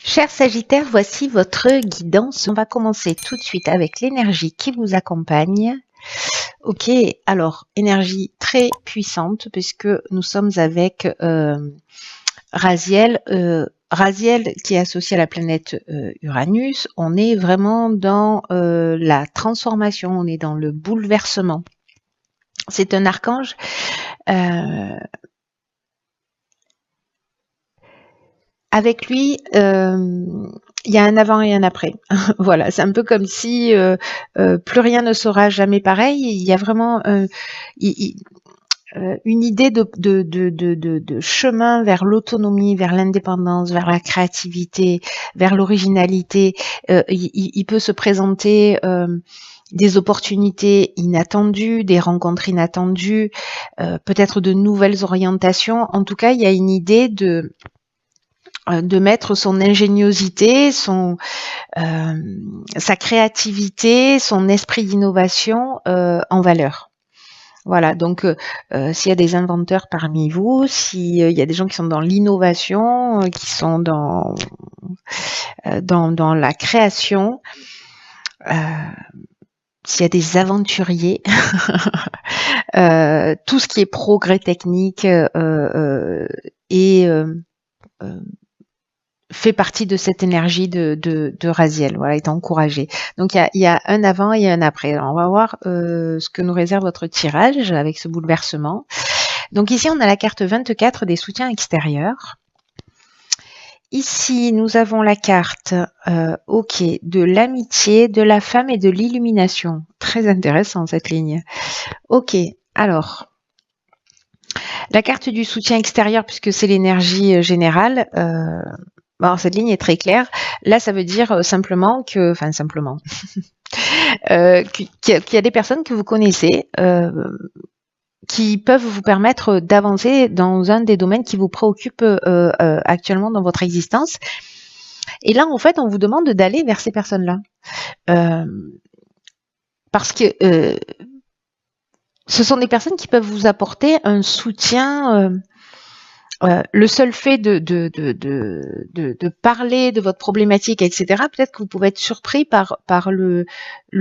Cher Sagittaire, voici votre guidance. On va commencer tout de suite avec l'énergie qui vous accompagne. Ok, alors énergie très puissante puisque nous sommes avec Raziel. Raziel qui est associé à la planète Uranus. On est vraiment dans la transformation, on est dans le bouleversement. C'est un archange. Avec lui, il y a un avant et un après. Voilà, c'est un peu comme si plus rien ne sera jamais pareil. Il y a vraiment une idée de chemin vers l'autonomie, vers l'indépendance, vers la créativité, vers l'originalité. Il peut se présenter des opportunités inattendues, des rencontres inattendues, peut-être de nouvelles orientations. En tout cas, il y a une idée de mettre son ingéniosité, sa créativité, son esprit d'innovation en valeur. Voilà, donc s'il y a des inventeurs parmi vous, s'il y a des gens qui sont dans l'innovation, qui sont dans la création, s'il y a des aventuriers, tout ce qui est progrès technique et fait partie de cette énergie de Raziel, voilà, est encouragé. Donc il y a un avant et un après. Alors, on va voir ce que nous réserve votre tirage avec ce bouleversement. Donc ici on a la carte 24 des soutiens extérieurs. Ici nous avons la carte ok, de l'amitié, de la femme et de l'illumination. Très intéressant cette ligne. Ok, alors la carte du soutien extérieur, puisque c'est l'énergie générale, alors cette ligne est très claire. Là, ça veut dire simplement que, enfin simplement, qu'il y a des personnes que vous connaissez qui peuvent vous permettre d'avancer dans un des domaines qui vous préoccupe actuellement dans votre existence. Et là, en fait, on vous demande d'aller vers ces personnes-là. Parce que ce sont des personnes qui peuvent vous apporter un soutien. Le seul fait de parler de votre problématique, etc., peut-être que vous pouvez être surpris par le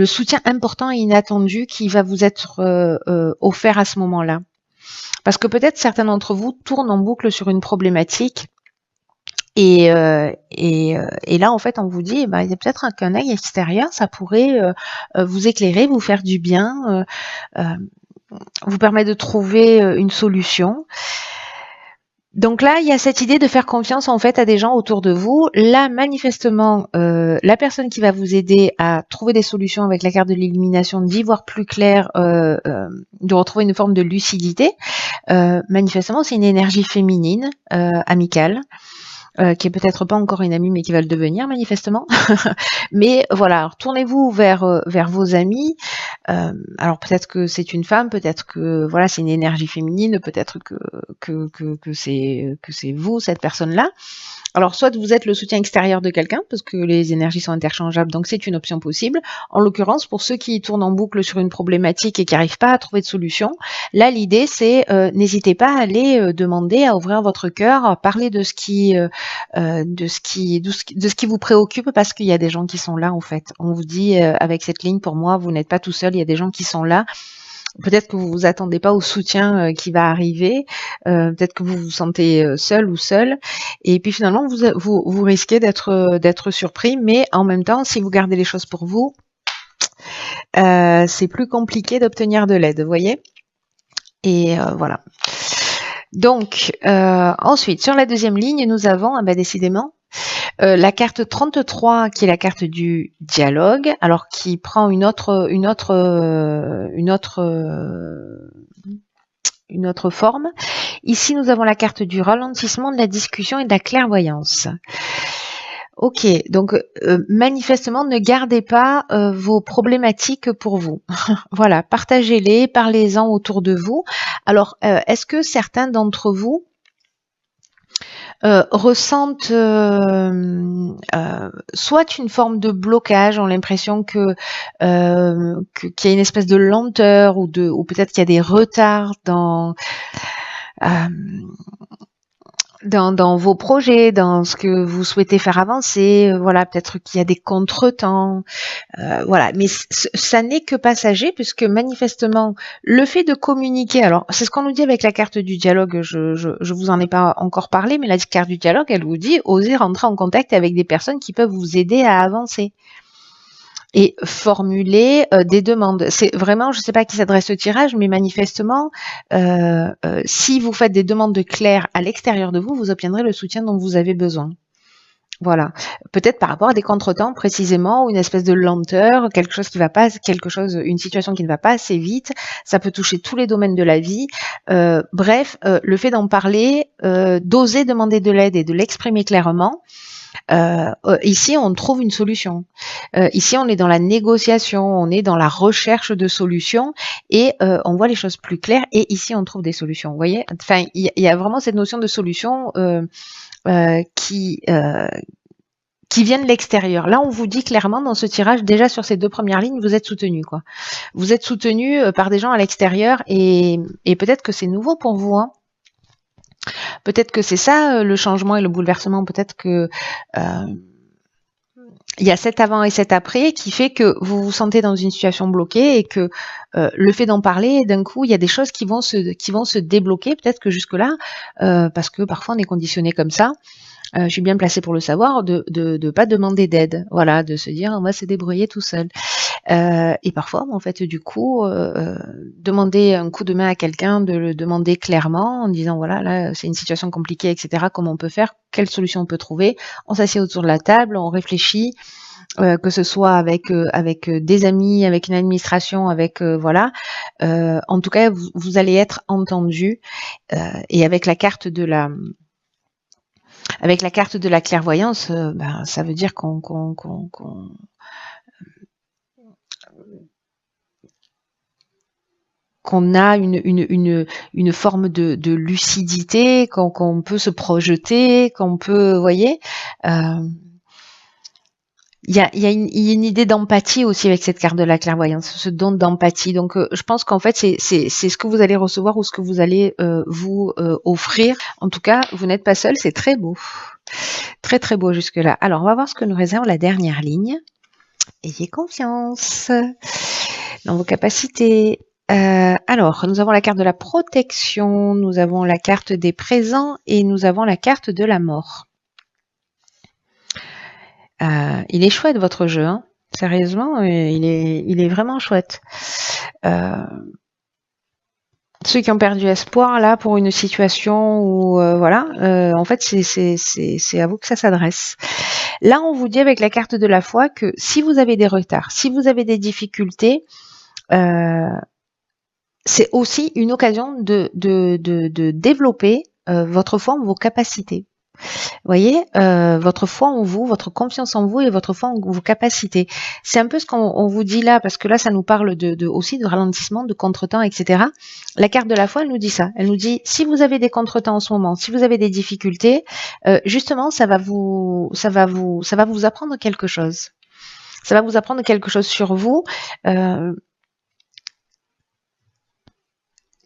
soutien important et inattendu qui va vous être offert à ce moment-là. Parce que peut-être certains d'entre vous tournent en boucle sur une problématique et là, en fait, on vous dit, il y a peut-être qu'un œil extérieur, ça pourrait vous éclairer, vous faire du bien, vous permettre de trouver une solution. Donc là, il y a cette idée de faire confiance en fait à des gens autour de vous. Là, manifestement, la personne qui va vous aider à trouver des solutions avec la carte de l'illumination, d'y voir plus clair, de retrouver une forme de lucidité, manifestement, c'est une énergie féminine, amicale. Qui est peut-être pas encore une amie, mais qui va le devenir manifestement. Mais voilà, tournez-vous vers vos amis. Alors peut-être que c'est une femme, peut-être que voilà c'est une énergie féminine, peut-être que c'est vous cette personne-là. Alors soit vous êtes le soutien extérieur de quelqu'un parce que les énergies sont interchangeables, donc c'est une option possible. En l'occurrence, pour ceux qui tournent en boucle sur une problématique et qui n'arrivent pas à trouver de solution, là l'idée c'est n'hésitez pas à aller demander à ouvrir votre cœur, à parler de ce qui vous préoccupe parce qu'il y a des gens qui sont là en fait. On vous dit avec cette ligne pour moi vous n'êtes pas tout seul, il y a des gens qui sont là. Peut-être que vous vous attendez pas au soutien qui va arriver, peut-être que vous vous sentez seul ou seule, et puis finalement vous risquez d'être surpris, mais en même temps, si vous gardez les choses pour vous, c'est plus compliqué d'obtenir de l'aide, vous voyez. Et voilà. Donc ensuite, sur la deuxième ligne, nous avons décidément la carte 33 qui est la carte du dialogue, alors qui prend une autre forme. Ici, nous avons la carte du ralentissement, de la discussion et de la clairvoyance. Ok, donc manifestement, ne gardez pas vos problématiques pour vous. Voilà, partagez-les, parlez-en autour de vous. Alors, est-ce que certains d'entre vous ressentent soit une forme de blocage, ont l'impression qu'il y a une espèce de lenteur ou peut-être qu'il y a des retards dans dans vos projets, dans ce que vous souhaitez faire avancer, voilà, peut-être qu'il y a des contretemps, voilà, mais ça n'est que passager puisque manifestement le fait de communiquer, alors c'est ce qu'on nous dit avec la carte du dialogue, je vous en ai pas encore parlé, mais la carte du dialogue, elle vous dit osez rentrer en contact avec des personnes qui peuvent vous aider à avancer. Et formuler des demandes. C'est vraiment, je ne sais pas à qui s'adresse ce tirage, mais manifestement, si vous faites des demandes claires à l'extérieur de vous, vous obtiendrez le soutien dont vous avez besoin. Voilà. Peut-être par rapport à des contretemps précisément, ou une espèce de lenteur, quelque chose qui va pas, une situation qui ne va pas assez vite. Ça peut toucher tous les domaines de la vie. Bref, le fait d'en parler, d'oser demander de l'aide et de l'exprimer clairement. Ici, on trouve une solution. Ici, on est dans la négociation, on est dans la recherche de solutions et on voit les choses plus claires. Et ici, on trouve des solutions. Vous voyez, enfin, il y a vraiment cette notion de solution qui vient de l'extérieur. Là, on vous dit clairement dans ce tirage, déjà sur ces 2 premières lignes, vous êtes soutenu, quoi. Vous êtes soutenu par des gens à l'extérieur et peut-être que c'est nouveau pour vous, hein. Peut-être que c'est ça le changement et le bouleversement. Peut-être que il y a cet avant et cet après qui fait que vous vous sentez dans une situation bloquée et que le fait d'en parler, d'un coup, il y a des choses qui vont se débloquer. Peut-être que jusque-là, parce que parfois on est conditionné comme ça. Je suis bien placée pour le savoir, de pas demander d'aide, voilà, de se dire on va se débrouiller tout seul. Et parfois, en fait, du coup, demander un coup de main à quelqu'un, de le demander clairement en disant voilà, là, c'est une situation compliquée, etc. Comment on peut faire, quelle solution on peut trouver. On s'assied autour de la table, on réfléchit. Que ce soit avec des amis, avec une administration, avec voilà. En tout cas, vous allez être entendu et avec la carte de la clairvoyance, ben, ça veut dire qu'on a une forme de lucidité, qu'on peut se projeter, qu'on peut, vous voyez, il y a une idée d'empathie aussi avec cette carte de la clairvoyance, ce don d'empathie. Donc, je pense qu'en fait, c'est ce que vous allez recevoir ou ce que vous allez vous offrir. En tout cas, vous n'êtes pas seul, c'est très beau. Très, très beau jusque-là. Alors, on va voir ce que nous réserve la dernière ligne. Ayez confiance dans vos capacités. Alors, nous avons la carte de la protection, nous avons la carte des présents et nous avons la carte de la mort. Il est chouette votre jeu, hein. Sérieusement, il est vraiment chouette. Ceux qui ont perdu espoir là pour une situation où voilà, en fait c'est à vous que ça s'adresse. Là, on vous dit avec la carte de la foi que si vous avez des retards, si vous avez des difficultés, c'est aussi une occasion de développer votre foi en vos capacités. Vous voyez, votre foi en vous, votre confiance en vous et votre foi en vos capacités. C'est un peu ce qu'on vous dit là, parce que là, ça nous parle aussi de ralentissement, de contretemps, etc. La carte de la foi, elle nous dit ça. Elle nous dit, si vous avez des contretemps en ce moment, si vous avez des difficultés, justement, ça va vous apprendre quelque chose. Ça va vous apprendre quelque chose sur vous.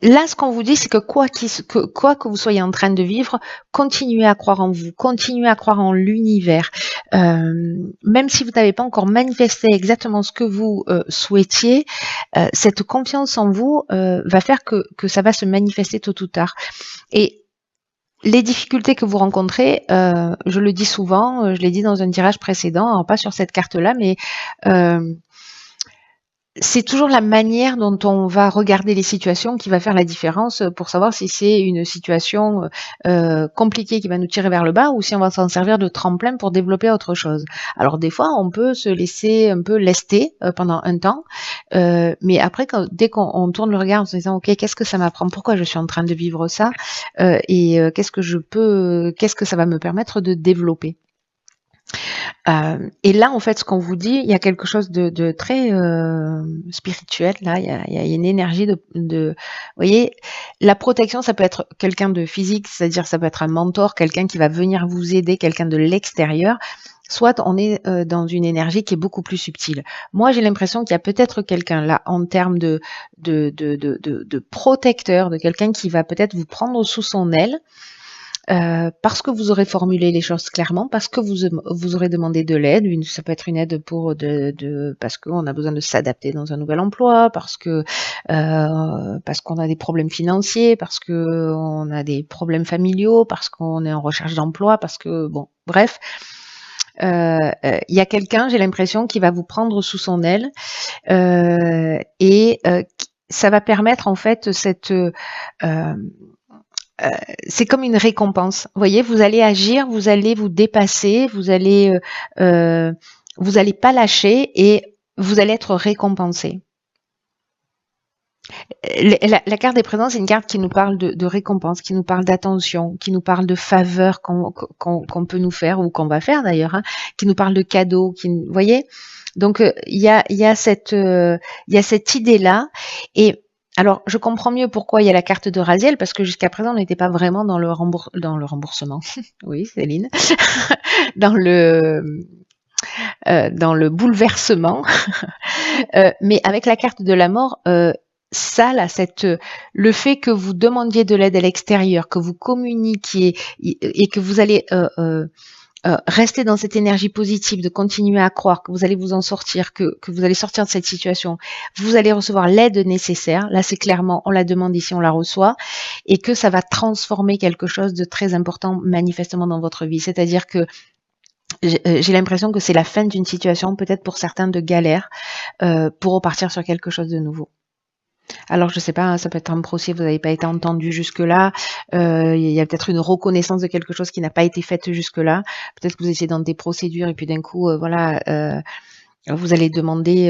Là, ce qu'on vous dit, c'est que quoi que vous soyez en train de vivre, continuez à croire en vous, continuez à croire en l'univers. Même si vous n'avez pas encore manifesté exactement ce que vous souhaitiez, cette confiance en vous va faire que ça va se manifester tôt ou tard. Et les difficultés que vous rencontrez, je le dis souvent, je l'ai dit dans un tirage précédent, alors pas sur cette carte-là, mais c'est toujours la manière dont on va regarder les situations qui va faire la différence pour savoir si c'est une situation compliquée qui va nous tirer vers le bas ou si on va s'en servir de tremplin pour développer autre chose. Alors des fois, on peut se laisser un peu lester pendant un temps, mais après, dès qu'on tourne le regard en se disant « Ok, qu'est-ce que ça m'apprend ? Pourquoi je suis en train de vivre ça ? Et qu'est-ce que ça va me permettre de développer ?» Et là, en fait, ce qu'on vous dit, il y a quelque chose de très spirituel. Là, il y a une énergie vous voyez, la protection, ça peut être quelqu'un de physique, c'est-à-dire ça peut être un mentor, quelqu'un qui va venir vous aider, quelqu'un de l'extérieur. Soit on est dans une énergie qui est beaucoup plus subtile. Moi, j'ai l'impression qu'il y a peut-être quelqu'un là en termes de protecteur, de quelqu'un qui va peut-être vous prendre sous son aile. parce que vous aurez formulé les choses clairement, parce que vous aurez demandé de l'aide. Ça peut être une aide pour parce qu'on a besoin de s'adapter dans un nouvel emploi, parce qu'on a des problèmes financiers, parce que on a des problèmes familiaux, parce qu'on est en recherche d'emploi, parce que bon, bref. Il y a quelqu'un, j'ai l'impression, qui va vous prendre sous son aile et ça va permettre en fait c'est comme une récompense. Vous voyez, vous allez agir, vous allez vous dépasser, vous allez pas lâcher et vous allez être récompensé. La carte des présents, c'est une carte qui nous parle de récompense, qui nous parle d'attention, qui nous parle de faveurs qu'on peut nous faire ou qu'on va faire d'ailleurs, hein, qui nous parle de cadeaux. Vous voyez, donc il y a cette idée-là. Et alors, je comprends mieux pourquoi il y a la carte de Raziel, parce que jusqu'à présent, on n'était pas vraiment dans le remboursement. Oui, Céline, dans le bouleversement. Mais avec la carte de la mort, ça, là, le fait que vous demandiez de l'aide à l'extérieur, que vous communiquiez et que vous allez rester dans cette énergie positive, de continuer à croire que vous allez vous en sortir, que vous allez sortir de cette situation, vous allez recevoir l'aide nécessaire. Là, c'est clairement, on la demande ici, on la reçoit, et que ça va transformer quelque chose de très important manifestement dans votre vie. C'est-à-dire que j'ai l'impression que c'est la fin d'une situation, peut-être pour certains de galère, pour repartir sur quelque chose de nouveau. Alors je sais pas, hein, ça peut être un procès, vous n'avez pas été entendu jusque-là, il y a peut-être une reconnaissance de quelque chose qui n'a pas été faite jusque-là, peut-être que vous étiez dans des procédures et puis d'un coup, vous allez demander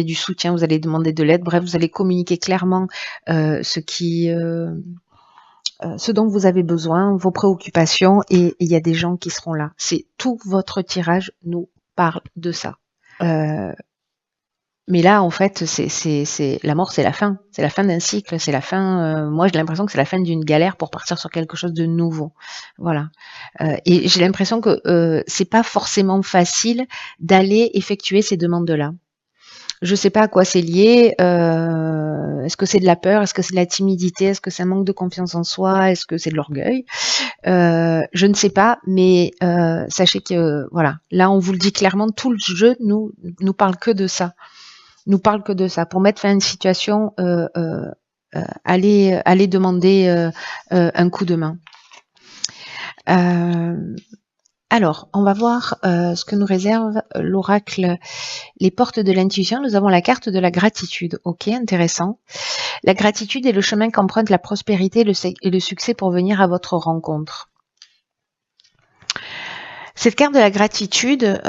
du soutien, vous allez demander de l'aide, bref, vous allez communiquer clairement ce dont vous avez besoin, vos préoccupations, et il y a des gens qui seront là. C'est tout votre tirage nous parle de ça. Mais là, en fait, la mort, c'est la fin. C'est la fin d'un cycle. C'est la fin. Moi, j'ai l'impression que c'est la fin d'une galère pour partir sur quelque chose de nouveau. Voilà. Et j'ai l'impression que c'est pas forcément facile d'aller effectuer ces demandes-là. Je sais pas à quoi c'est lié. Est-ce que c'est de la peur? Est-ce que c'est de la timidité? Est-ce que c'est un manque de confiance en soi? Est-ce que c'est de l'orgueil? Je ne sais pas, mais sachez que voilà, là on vous le dit clairement, tout le jeu nous parle que de ça. Nous parle que de ça. Pour mettre fin à une situation, allez demander un coup de main. Alors, on va voir ce que nous réserve l'oracle, les portes de l'intuition. Nous avons la carte de la gratitude. Ok, intéressant. La gratitude est le chemin qu'emprunte la prospérité et le succès pour venir à votre rencontre. Cette carte de la gratitude,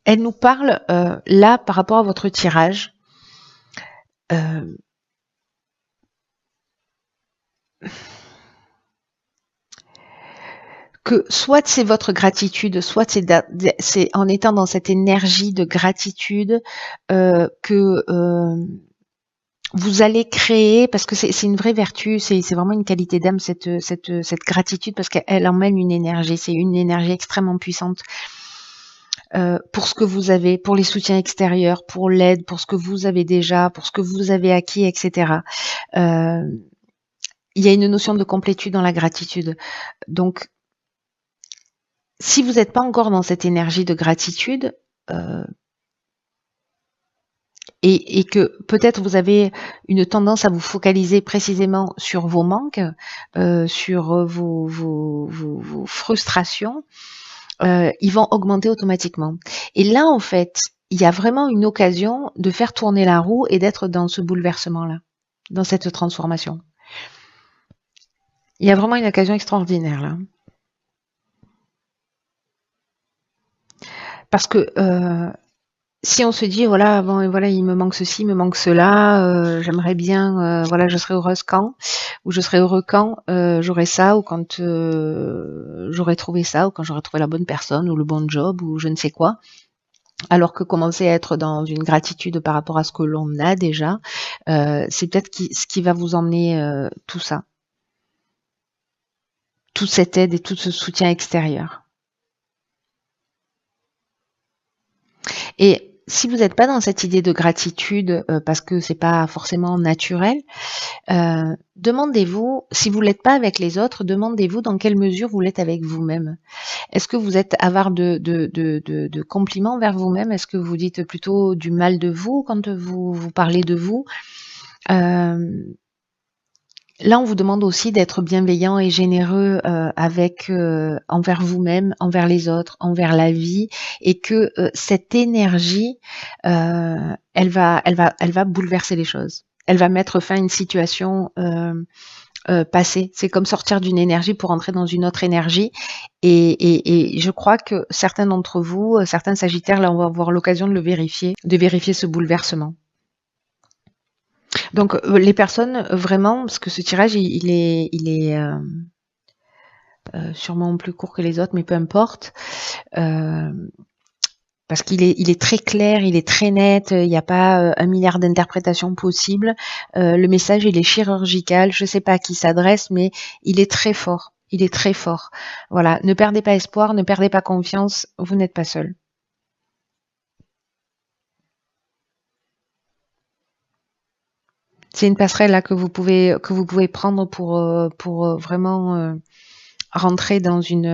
elle nous parle là par rapport à votre tirage. Que soit c'est votre gratitude, soit c'est en étant dans cette énergie de gratitude que vous allez créer, parce que c'est une vraie vertu, c'est vraiment une qualité d'âme, cette gratitude, parce qu'elle emmène une énergie, c'est une énergie extrêmement puissante. Pour ce que vous avez, pour les soutiens extérieurs, pour l'aide, pour ce que vous avez déjà, pour ce que vous avez acquis, etc. Il y a une notion de complétude dans la gratitude. Donc, si vous n'êtes pas encore dans cette énergie de gratitude, et que peut-être vous avez une tendance à vous focaliser précisément sur vos manques, sur vos frustrations, ils vont augmenter automatiquement. Et là, en fait, il y a vraiment une occasion de faire tourner la roue et d'être dans ce bouleversement-là, dans cette transformation. Il y a vraiment une occasion extraordinaire là. Parce que si on se dit voilà, bon, voilà, il me manque ceci, il me manque cela, j'aimerais bien, voilà, je serais heureuse quand, ou je serais heureux quand j'aurai ça, ou quand j'aurai trouvé ça, ou quand j'aurai trouvé la bonne personne, ou le bon job, ou je ne sais quoi. Alors que commencer à être dans une gratitude par rapport à ce que l'on a déjà, c'est peut-être ce qui va vous emmener tout ça, toute cette aide et tout ce soutien extérieur. Et si vous n'êtes pas dans cette idée de gratitude, parce que c'est pas forcément naturel, demandez-vous, si vous l'êtes pas avec les autres, demandez-vous dans quelle mesure vous l'êtes avec vous-même. Est-ce que vous êtes avare de compliments vers vous-même? Est-ce que vous dites plutôt du mal de vous quand vous parlez de vous? Là, on vous demande aussi d'être bienveillant et généreux envers vous-même, envers les autres, envers la vie, et que cette énergie, elle va bouleverser les choses. Elle va mettre fin à une situation passée. C'est comme sortir d'une énergie pour entrer dans une autre énergie. Et je crois que certains d'entre vous, certains Sagittaires, là, on va avoir l'occasion de vérifier ce bouleversement. Donc les personnes vraiment, parce que ce tirage il est sûrement plus court que les autres, mais peu importe, parce qu'il est très clair, il est très net, il n'y a pas 1 milliard d'interprétations possibles. Le message il est chirurgical, je ne sais pas à qui s'adresse, mais il est très fort. Il est très fort. Voilà, ne perdez pas espoir, ne perdez pas confiance, vous n'êtes pas seul. C'est une passerelle là que vous pouvez prendre pour vraiment rentrer dans une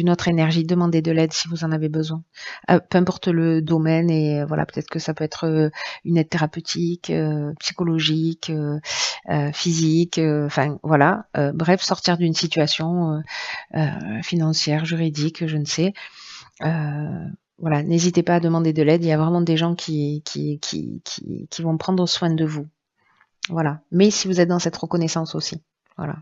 autre énergie. Demandez de l'aide si vous en avez besoin. Peu importe le domaine, et voilà, peut-être que ça peut être une aide thérapeutique, psychologique, physique, enfin voilà. Bref, sortir d'une situation financière, juridique, je ne sais. Voilà, n'hésitez pas à demander de l'aide. Il y a vraiment des gens qui vont prendre soin de vous. Voilà. Mais si vous êtes dans cette reconnaissance aussi. Voilà.